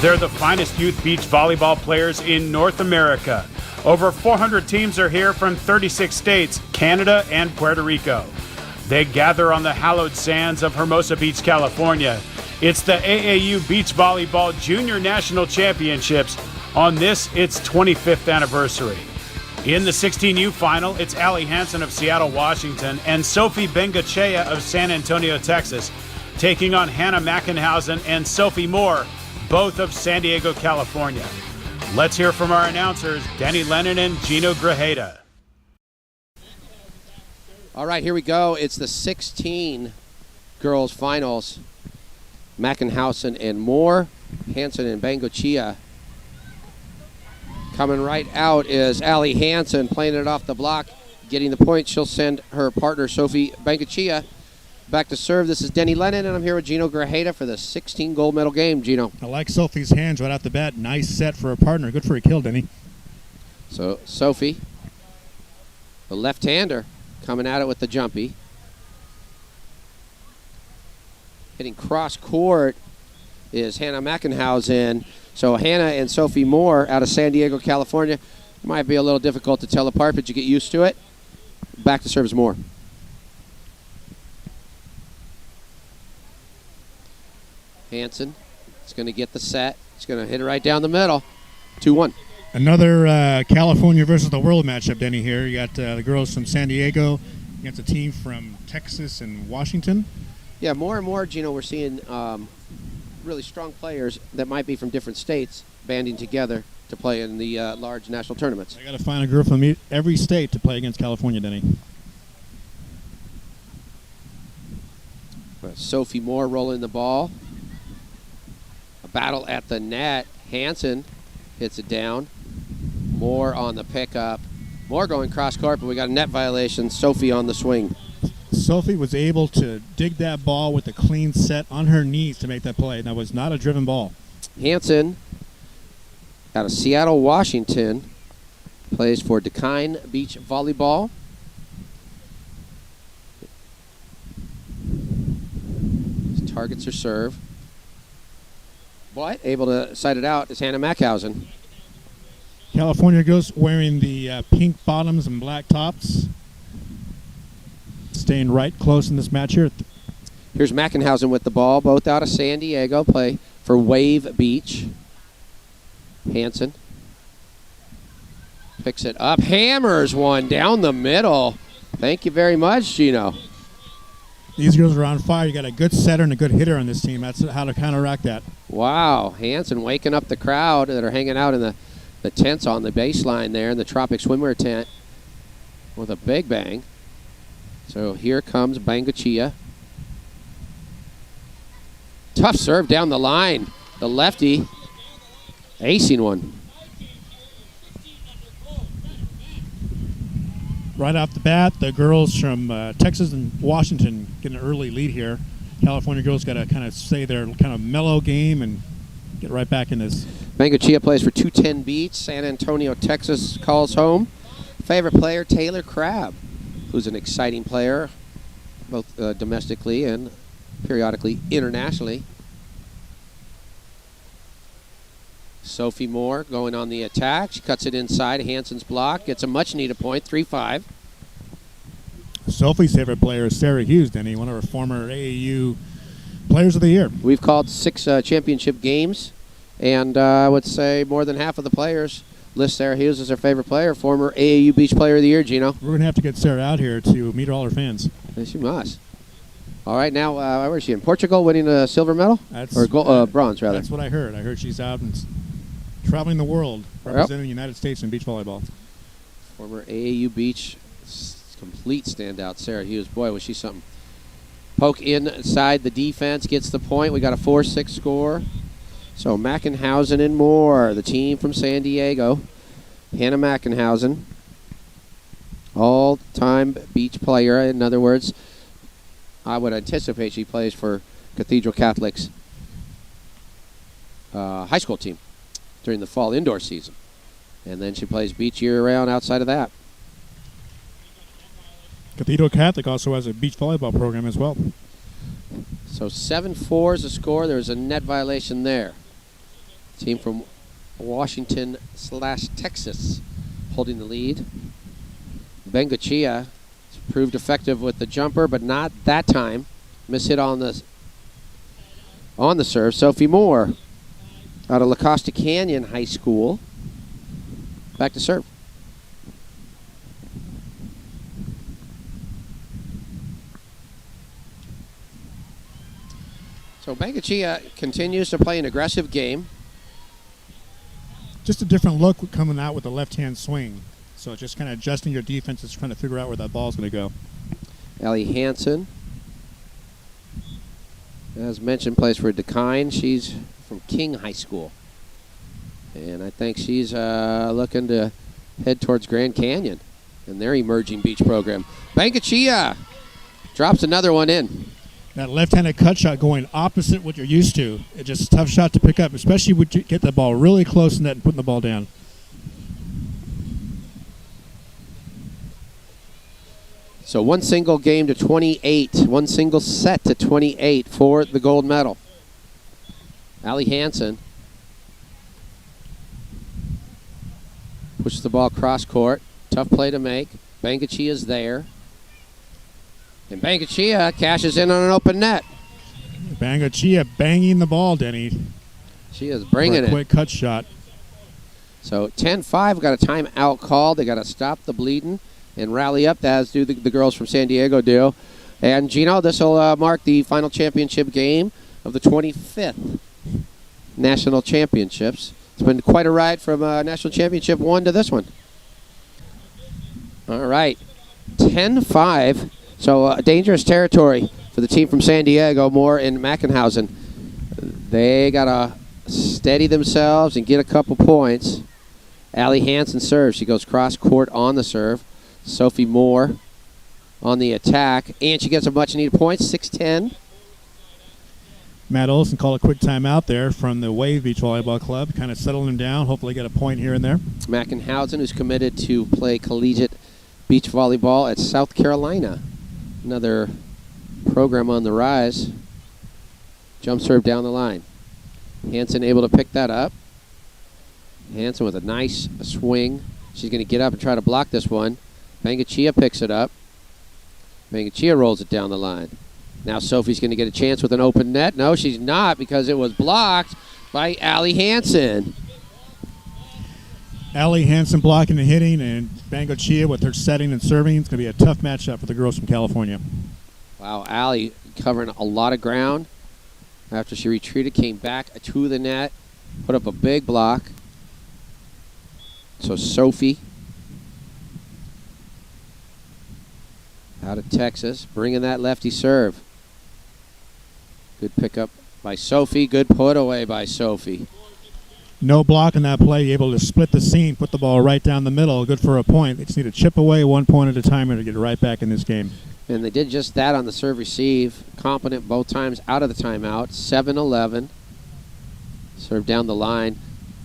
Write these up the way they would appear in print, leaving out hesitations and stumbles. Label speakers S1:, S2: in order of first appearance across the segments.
S1: They're the finest youth beach volleyball players in North America. Over 400 teams are here from 36 states, Canada, and Puerto Rico. They gather on the hallowed sands of Hermosa Beach, California. It's the AAU Beach Volleyball Junior National Championships on this, its 25th anniversary. In the 16U final, it's Alli Hansen of Seattle, Washington, and Sophie Bengochea of San Antonio, Texas, taking on Hannah Mackenhausen and Sophie Moore, both of San Diego, California. Let's hear from our announcers, Denny Lennon and Gino Grajeda.
S2: All right, here we go. It's the 16 girls finals. Mackenhausen and Moore, Hansen and Bengochea. Coming right out is Alli Hansen playing it off the block, getting the point. She'll send her partner, Sophie Bengochea, back to serve. This is Denny Lennon, and I'm here with Gino Grajeda for the 16 gold medal game. Gino.
S3: I like Sophie's hands right off the bat. Nice set for her partner. Good for a kill, Denny.
S2: So Sophie, the left-hander, coming at it with the jumpy. Hitting cross court is Hannah Mackenhausen. So Hannah and Sophie Moore out of San Diego, California. Might be a little difficult to tell apart, but you get used to it. Back to serve is Moore. Hansen is going to get the set. He's going to hit it right down the middle. 2-1.
S3: Another California versus the world matchup, Denny, here. You got the girls from San Diego against a team from Texas and Washington.
S2: Yeah, more and more, Gino, we're seeing really strong players that might be from different states banding together to play in the large national tournaments.
S3: I got to find a girl from every state to play against California, Denny.
S2: Sophie Moore rolling the ball. A battle at the net. Hansen hits it down. Moore on the pickup. Moore going cross court, but we got a net violation. Sophie on the swing.
S3: Sophie was able to dig that ball with a clean set on her knees to make that play. That was not a driven ball.
S2: Hansen, out of Seattle, Washington, plays for Decline Beach Volleyball. His targets are serve. But able to side it out is Hannah Mackenhausen.
S3: California girls wearing the pink bottoms and black tops. Staying right close in this match here.
S2: Here's Mackenhausen with the ball, both out of San Diego, play for Wave Beach. Hansen picks it up, hammers one down the middle. Thank you very much, Gino.
S3: These girls are on fire. You got a good setter and a good hitter on this team. That's how to counteract that.
S2: Wow, Hansen waking up the crowd that are hanging out in the tents on the baseline there in the Tropic Swimwear tent with a big bang. So here comes Bengochea. Tough serve down the line. The lefty acing one.
S3: Right off the bat, the girls from Texas and Washington get an early lead here. California girls got to kind of stay their kind of mellow game and get right back in this.
S2: Bengochea plays for 210 Beach. San Antonio, Texas calls home. Favorite player, Taylor Crabb, who's an exciting player, both domestically and periodically internationally. Sophie Moore going on the attack. She cuts it inside Hansen's block. Gets a much-needed point, 3-5.
S3: Sophie's favorite player is Sarah Hughes, Denny, one of her former AAU Players of the Year.
S2: We've called 6 championship games, and I would say more than half of the players list Sarah Hughes as their favorite player, former AAU Beach Player of the Year, Gino.
S3: We're going to have to get Sarah out here to meet all her fans.
S2: Yes, she must. All right, now, where is she? In Portugal winning a silver medal? Or bronze, rather.
S3: That's what I heard. I heard she's out and traveling the world, representing the United States in beach volleyball.
S2: Former AAU Beach complete standout, Sarah Hughes. Boy, was she something. Poke inside the defense, gets the point. We got a 4-6 score. So Mackenhausen and Moore, the team from San Diego. Hannah Mackenhausen, all-time beach player. In other words, I would anticipate she plays for Cathedral Catholic's high school team during the fall indoor season. And then she plays beach year-round outside of that.
S3: Cathedral Catholic also has a beach volleyball program as well.
S2: So 7-4 is the score. There's a net violation there. Team from Washington/Texas holding the lead. Bengochea proved effective with the jumper, but not that time. Mishit on the serve. Sophie Moore out of La Costa Canyon High School. Back to serve. So Bengochea continues to play an aggressive game.
S3: Just a different look coming out with the left-hand swing. So just kind of adjusting your defense, is trying to figure out where that ball's going to go.
S2: Alli Hansen, as mentioned, plays for Dekine. She's from King High School. And I think she's looking to head towards Grand Canyon in their emerging beach program. Bengochea drops another one in.
S3: That left-handed cut shot going opposite what you're used to. It's just a tough shot to pick up, especially when you get the ball really close to net and putting the ball down.
S2: So one single game to 28, one single set to 28 for the gold medal. Alli Hansen pushes the ball cross court. Tough play to make. Bengochea's there. And Bengochea cashes in on an open net.
S3: Bengochea banging the ball, Denny.
S2: She is bringing
S3: for a quick cut shot.
S2: So 10-5, got a timeout called. They got to stop the bleeding and rally up, as do the girls from San Diego do. And, Gino, this will mark the final championship game of the 25th National Championships. It's been quite a ride from National Championship 1 to this one. All right, 10-5. So dangerous territory for the team from San Diego, Moore and Mackenhausen. They got to steady themselves and get a couple points. Alli Hansen serves. She goes cross court on the serve. Sophie Moore on the attack, and she gets a much-needed point, 6-10.
S3: Matt Olson called a quick timeout there from the Wave Beach Volleyball Club, kind of settling them down, hopefully get a point here and there.
S2: Mackenhausen, who's committed to play collegiate beach volleyball at South Carolina. Another program on the rise. Jump serve down the line. Hansen able to pick that up. Hansen with a nice swing. She's going to get up and try to block this one. Bengochea picks it up. Bengochea rolls it down the line. Now Sophie's going to get a chance with an open net. No, she's not, because it was blocked by Alli Hansen.
S3: Alli Hansen blocking and hitting, and Bengochea with her setting and serving. It's going to be a tough matchup for the girls from California.
S2: Wow, Alli covering a lot of ground. After she retreated, came back to the net, put up a big block. So Sophie, out of Texas, bringing that lefty serve. Good pickup by Sophie. Good put away by Sophie.
S3: No block in that play. Able to split the seam, put the ball right down the middle. Good for a point. They just need to chip away 1 point at a time and to get right back in this game.
S2: And they did just that on the serve receive. Competent both times out of the timeout. 7-11. Serve down the line.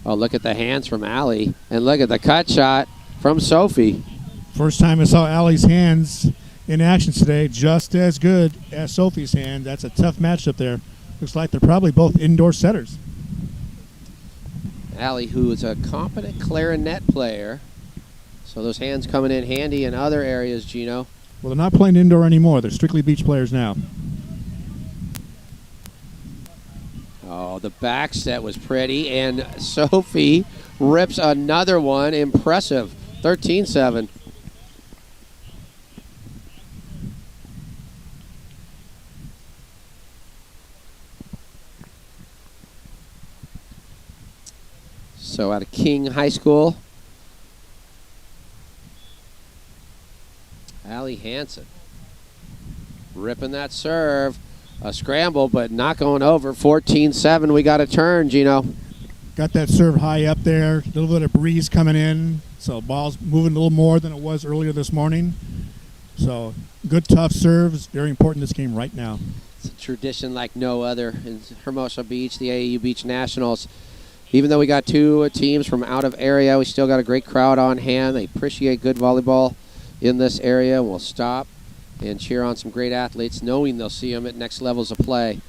S2: Oh, look at the hands from Alli. And look at the cut shot from Sophie.
S3: First time I saw Alli's hands in action today, just as good as Sophie's hand. That's a tough matchup there. Looks like they're probably both indoor setters.
S2: Alli, who is a competent clarinet player. So those hands coming in handy in other areas, Gino.
S3: Well, they're not playing indoor anymore. They're strictly beach players now.
S2: Oh, the back set was pretty, and Sophie rips another one. Impressive. 13-7. So out of King High School, Alli Hansen ripping that serve. A scramble, but not going over. 14-7. We got a turn, Gino.
S3: Got that serve high up there. A little bit of breeze coming in. So ball's moving a little more than it was earlier this morning. So good, tough serves. Very important in this game right now.
S2: It's a tradition like no other in Hermosa Beach, the AAU Beach Nationals. Even though we got two teams from out of area, we still got a great crowd on hand. They appreciate good volleyball in this area. We'll stop and cheer on some great athletes, knowing they'll see them at next levels of play.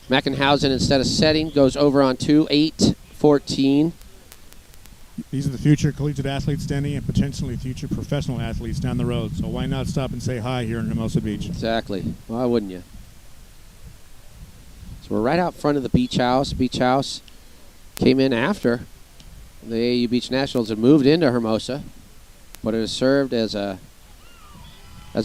S2: Mackenhausen, instead of setting, goes over on 2, 8-14.
S3: These are the future collegiate athletes, Denny, and potentially future professional athletes down the road. So why not stop and say hi here in Hermosa Beach?
S2: Exactly. Why wouldn't you? So we're right out front of the beach house. Beach house came in after the AAU Beach Nationals had moved into Hermosa, but it has served as a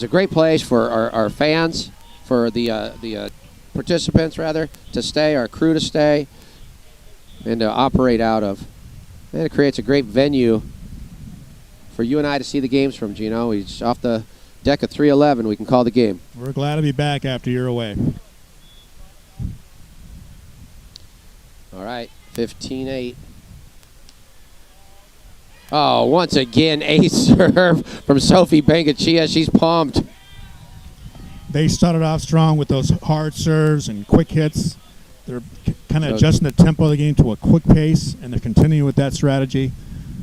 S2: great place for our fans, for the participants rather, to stay, our crew to stay, and to operate out of. And it creates a great venue for you and I to see the games from, Gino. He's off the deck of 311. We can call the game.
S3: We're glad to be back after you're away.
S2: All right, 15-8. Oh, once again, ace serve from Sophie Bengochea. She's pumped.
S3: They started off strong with those hard serves and quick hits. They're kind of adjusting the tempo of the game to a quick pace, and they're continuing with that strategy.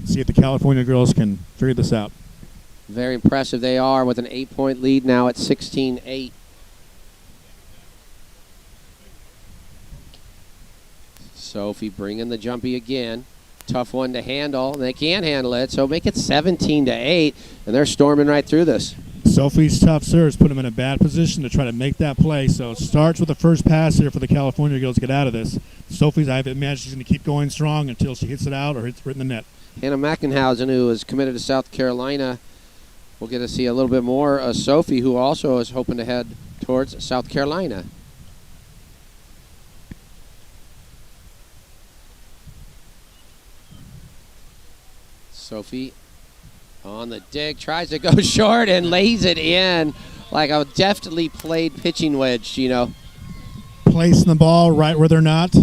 S3: See if the California girls can figure this out.
S2: Very impressive they are, with an 8-point lead now at 16-8. Sophie bringing the jumpy again. Tough one to handle. They can handle it, so make it 17-8, and they're storming right through this.
S3: Sophie's tough serves put them in a bad position to try to make that play. So it starts with the first pass here for the California girls to get out of this. Sophie's, I imagine she's going to keep going strong until she hits it out or hits it right in the net.
S2: Hannah Mackenhausen, who is committed to South Carolina, we'll get to see a little bit more of Sophie, who also is hoping to head towards South Carolina. Sophie on the dig, tries to go short and lays it in like a deftly played pitching wedge,
S3: Placing the ball right where they're not.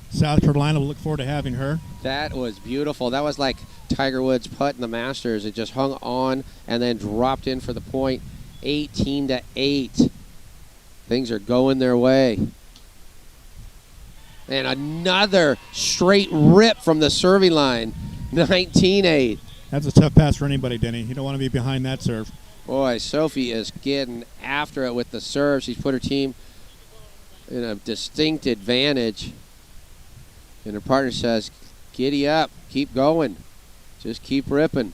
S3: South Carolina will look forward to having her.
S2: That was beautiful. That was like Tiger Woods' putt in the Masters. It just hung on and then dropped in for the point. 18-8. Things are going their way. And another straight rip from the serving line. 19-8.
S3: That's a tough pass for anybody, Denny. You don't want to be behind that serve.
S2: Boy, Sophie is getting after it with the serve. She's put her team in a distinct advantage. And her partner says, giddy up, keep going. Just keep ripping.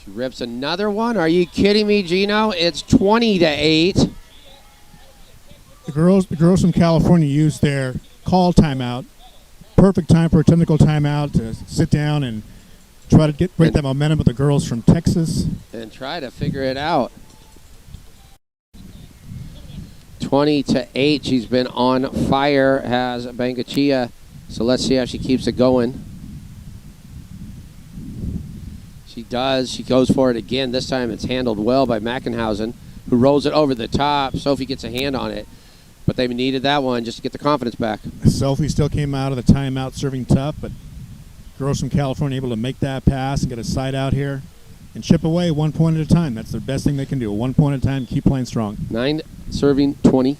S2: She rips another one. Are you kidding me, Gino? It's 20-8.
S3: The girls from California used their call timeout. Perfect time for a technical timeout to sit down and try to break that momentum with the girls from Texas.
S2: And try to figure it out. 20-8. She's been on fire, has Bengochea. So let's see how she keeps it going. She does. She goes for it again. This time it's handled well by Mackenhausen, who rolls it over the top. Sophie gets a hand on it. But they needed that one just to get the confidence back.
S3: Sophie still came out of the timeout serving tough, but girls from California able to make that pass and get a side out here and chip away 1 point at a time. That's the best thing they can do. 1 point at a time, keep playing strong.
S2: 9 serving 20.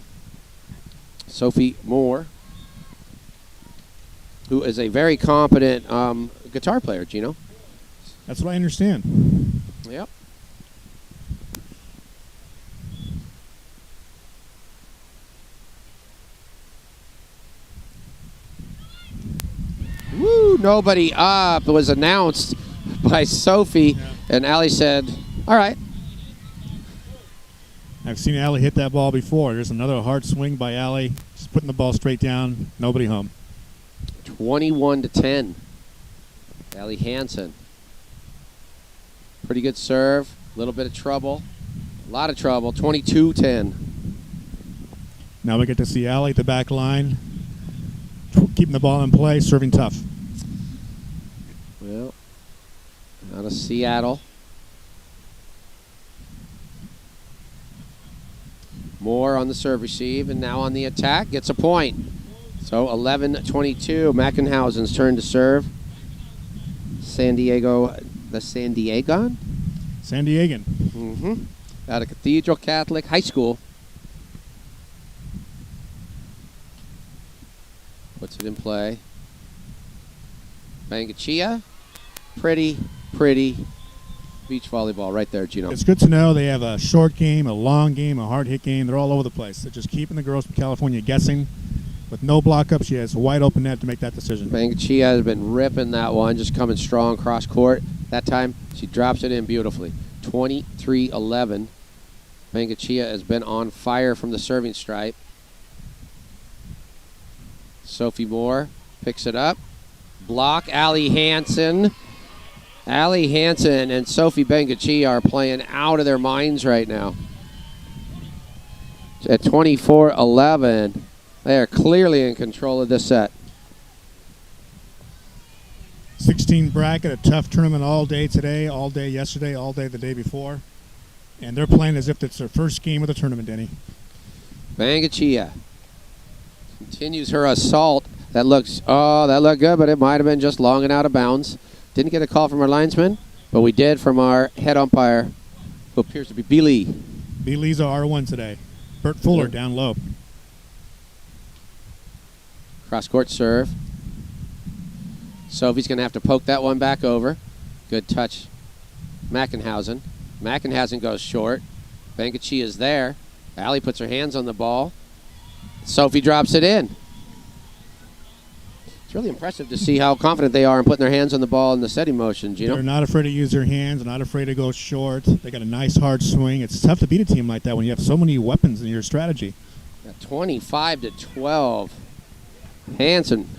S2: Sophie Moore, who is a very competent guitar player, Gino.
S3: That's what I understand.
S2: Yep. Woo, nobody up. It was announced by Sophie, and Alli said, all right.
S3: I've seen Alli hit that ball before. There's another hard swing by Alli. Just putting the ball straight down. Nobody home.
S2: 21-10. Alli Hansen. Pretty good serve. A little bit of trouble. A lot of trouble. 22-10.
S3: Now we get to see Alli at the back line. Keeping the ball in play, serving tough.
S2: Well, out of Seattle. Moore on the serve receive, and now on the attack, gets a point. So 11-22, Mackenhausen's turn to serve. San Diegan?
S3: San Diegan.
S2: Mm-hmm. Out of Cathedral Catholic High School. Puts it in play. Bengochea. Pretty beach volleyball right there, Gino.
S3: It's good to know they have a short game, a long game, a hard hit game. They're all over the place. They're just keeping the girls from California guessing. With no block up, she has a wide open net to make that decision.
S2: Bengochea has been ripping that one, just coming strong cross court. That time, she drops it in beautifully. 23-11. Bengochea has been on fire from the serving stripe. Sophie Moore picks it up. Block, Alli Hansen. Alli Hansen and Sophie Bengochea are playing out of their minds right now. At 24-11, they are clearly in control of this set.
S3: 16 bracket, a tough tournament all day today, all day yesterday, all day the day before. And they're playing as if it's their first game of the tournament, Denny.
S2: Bengochea continues her assault. That looks good, but it might have been just long and out of bounds. Didn't get a call from our linesman, but we did from our head umpire, who appears to be B. Lee.
S3: B. Lee's a R1 today. Bert Fuller down low.
S2: Cross-court serve. Sophie's going to have to poke that one back over. Good touch. Mackenhausen. Mackenhausen goes short. Bengochea is there. Alli puts her hands on the ball. Sophie drops it in. It's really impressive to see how confident they are in putting their hands on the ball in the setting motion, Gino.
S3: They're not afraid to use their hands. They're not afraid to go short. They got a nice hard swing. It's tough to beat a team like that when you have so many weapons in your strategy.
S2: 25-12. Hansen.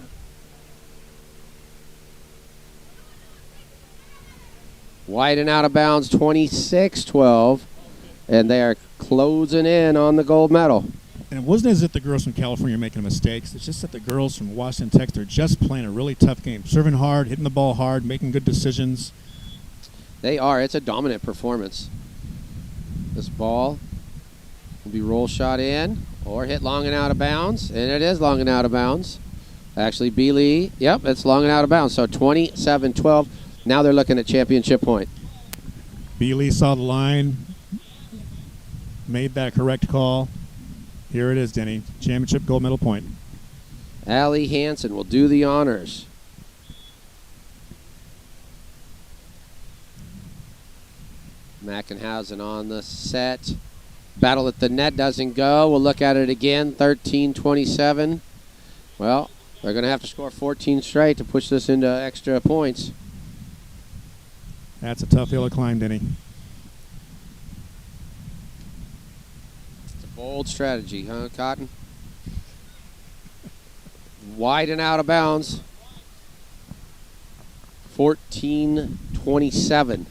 S2: Wide and out of bounds, 26-12. And they are closing in on the gold medal.
S3: And it wasn't as if the girls from California are making mistakes. It's just that the girls from Washington, Texas are just playing a really tough game. Serving hard, hitting the ball hard, making good decisions.
S2: They are. It's a dominant performance. This ball will be roll shot in or hit long and out of bounds. And it is long and out of bounds. Actually, B. Lee, yep, it's long and out of bounds. So 27-12. Now they're looking at championship point.
S3: B. Lee saw the line, made that correct call. Here it is, Denny. Championship gold medal point.
S2: Alli Hansen will do the honors. Mackenhausen on the set. Battle at the net doesn't go. We'll look at it again. 13-27. Well, they're going to have to score 14 straight to push this into extra points.
S3: That's a tough hill to climb, Denny.
S2: Bold strategy, huh, Cotton? Wide and out of bounds. 14-27.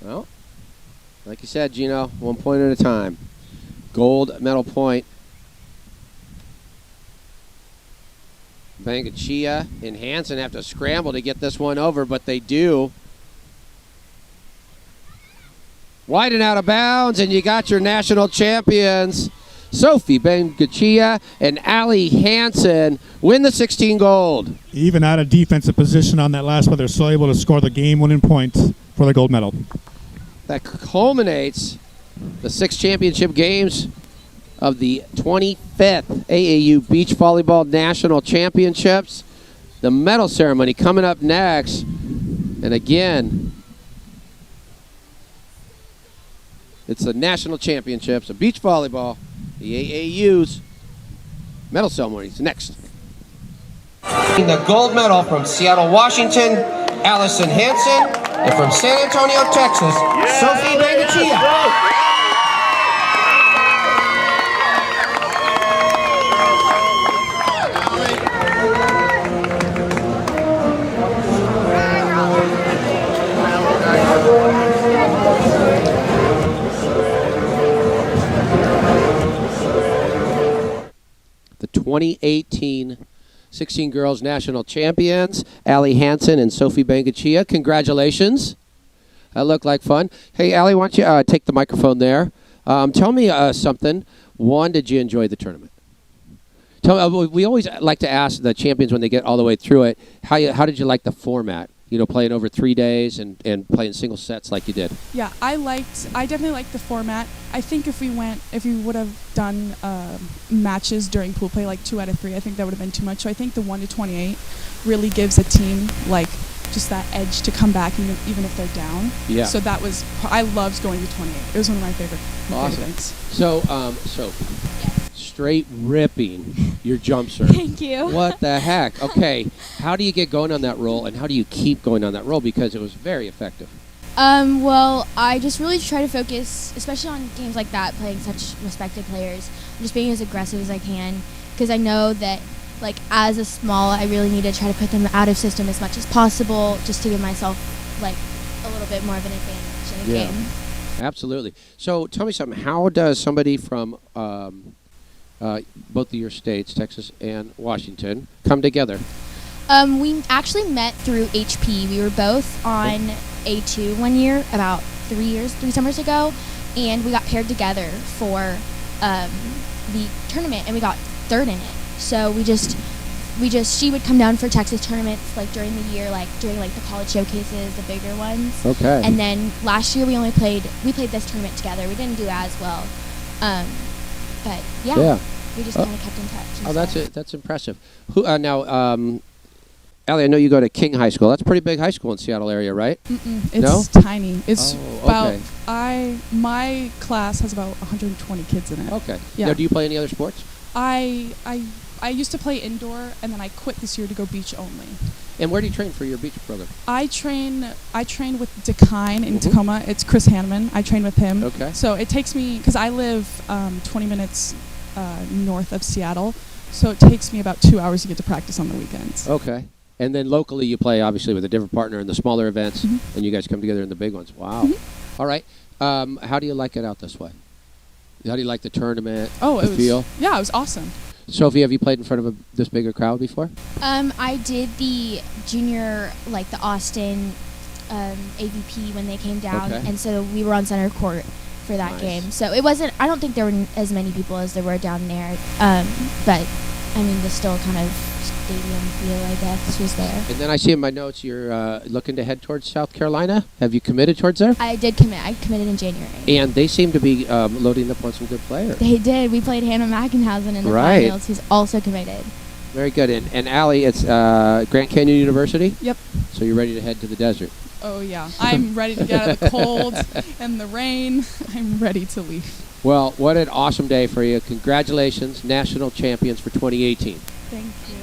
S2: Well, like you said, Gino, 1 point at a time. Gold medal point. Bengochea and Hansen have to scramble to get this one over, but they do. Wide and out of bounds, and you got your national champions. Sophie Bengochea and Alli Hansen win the 16 gold.
S3: Even out of defensive position on that last one, they're still able to score the game-winning point for the gold medal.
S2: That culminates the 6 championship games of the 25th AAU Beach Volleyball National Championships. The medal ceremony coming up next. And again, it's the national championships of beach volleyball, the AAU's medal ceremony is next. The gold medal from Seattle, Washington, Allison Hansen, and from San Antonio, Texas, Sophie Bengochea. The 2018 16 girls national champions, Alli Hansen and Sophie Bengochea. Congratulations. That looked like fun. Hey, Alli, why don't you take the microphone there? Tell me something. One, did you enjoy the tournament? We always like to ask the champions when they get all the way through it, how did you like the format? You know, playing over 3 days and playing single sets like you did.
S4: Yeah, I definitely liked the format. I think if we would have done matches during pool play, like 2 out of 3, I think that would have been too much. So I think the 1 to 28 really gives a team like just that edge to come back even if they're down.
S2: Yeah.
S4: So that was, I loved going to 28. It was one of my favorite things.
S2: So, Sophie, straight ripping your jump serve.
S5: Thank you.
S2: What the heck? Okay, how do you get going on that roll, and how do you keep going on that roll, because it was very effective?
S5: Well, I just really try to focus, especially on games like that, playing such respected players, just being as aggressive as I can, because I know that, like, as a small, I really need to try to put them out of system as much as possible, just to give myself, like, a little bit more of an advantage in a game.
S2: Absolutely. So tell me something. How does somebody from both of your states, Texas and Washington, come together?
S5: We actually met through HP. We were both on A2 one year, about 3 summers ago, and we got paired together for the tournament, and we got third in it. So she would come down for Texas tournaments, like, during the year, like, during, like, the college showcases, the bigger ones.
S2: Okay.
S5: And then last year we played this tournament together. We didn't do as well. But, yeah. We just kind of kept in touch.
S2: Oh, that's it. That's impressive. Who now, Alli, I know you go to King High School. That's a pretty big high school in Seattle area, right?
S4: It's tiny. It's
S2: okay.
S4: My class has about 120 kids in it.
S2: Okay.
S4: Yeah.
S2: Now, do you play any other sports?
S4: I used to play indoor, and then I quit this year to go beach only.
S2: And where do you train for your beach brother?
S4: I train with Dekine in Tacoma. It's Chris Hanneman. I train with him.
S2: Okay.
S4: So it takes me, because I live 20 minutes north of Seattle, so it takes me about 2 hours to get to practice on the weekends.
S2: Okay. And then locally you play, obviously, with a different partner in the smaller events, and you guys come together in the big ones. Wow. All right. How do you like it out this way? How do you like the tournament?
S4: Oh,
S2: the feel?
S4: Yeah, it was awesome.
S2: Sophie, have you played in front of this bigger crowd before?
S5: I did the junior, like, the Austin AVP when they came down, and so we were on center court for that game. So it wasn't, I don't think there were as many people as there were down there, but, I mean, the still kind of stadium feel, I guess, was there.
S2: And then I see in my notes you're looking to head towards South Carolina. Have you committed towards there?
S5: I did commit. I committed in January.
S2: And they seem to be loading up on some good players.
S5: They did. We played Hannah Mackenhausen in the finals, who's also committed.
S2: Very good. And Alli, it's Grand Canyon University?
S4: Yep.
S2: So you're ready to head to the desert?
S4: Oh, yeah. I'm ready to get out of the cold and the rain. I'm ready to leave.
S2: Well, what an awesome day for you. Congratulations, national champions for 2018.
S4: Thank you.